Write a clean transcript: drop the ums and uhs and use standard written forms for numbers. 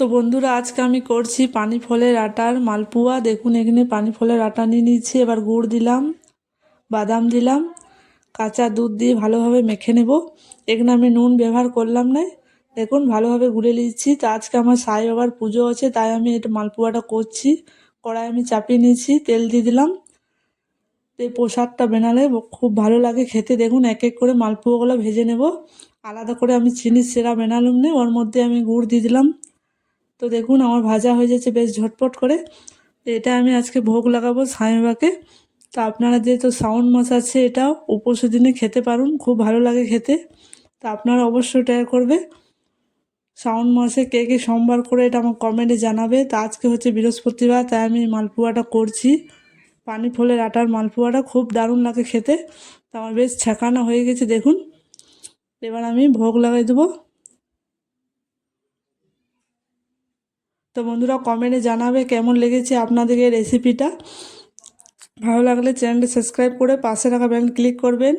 তো বন্ধুরা আজকে আমি করছি পানি ফলের আটার মালপুয়া। দেখুন এখানে পানি ফলের আটা নিয়ে নিচ্ছি। এবার গুড় দিলাম, বাদাম দিলাম, কাঁচা দুধ দিয়ে ভালোভাবে মেখে নেব। এখানে আমি নুন ব্যবহার করলাম না। দেখুন ভালোভাবে গুলে নিচ্ছি। তো আজকে আমার সাই বাবার পুজো আছে, তাই আমি এটা মালপুয়াটা করছি। কড়াই আমি চাপিয়ে নিয়েছি, তেল দিয়ে দিলাম। এই প্রসাদটা বানালে খুব ভালো লাগে খেতে। দেখুন এক এক করে মালপুয়াগুলো ভেজে নেব। আলাদা করে আমি চিনির সিরা বানালাম না, ওর মধ্যে আমি গুড় দিয়ে দিলাম। তো দেখুন আমার ভাজা হয়ে যাচ্ছে বেশ ঝটপট করে। তো এটা আমি আজকে ভোগ লাগাবো সাই বাবাকে। তো আপনারা যেহেতু শ্রাবণ মাস আছে, এটা উপোসের দিনে খেতে পারুন, খুব ভালো লাগে খেতে। তো আপনারা অবশ্যই ট্রাই করবে। শ্রাবণ মাসে কে কে সোমবার করে এটা আমার কমেন্টে জানাবে। তো আজকে হচ্ছে বৃহস্পতিবার, তাই আমি মালপুয়াটা করছি। পানি ফলের আটার মালপুয়াটা খুব দারুণ লাগে খেতে। তো আমার বেশ ছাকানো হয়ে গেছে দেখুন। এবার আমি ভোগ লাগাই দেবো। তো বন্ধুরা কমেন্টে জানাবে কেমন লেগেছে আপনাদের এই রেসিপিটা। ভালো লাগলে চ্যানেলটি সাবস্ক্রাইব করে পাশে রাখা বেল ক্লিক করবেন।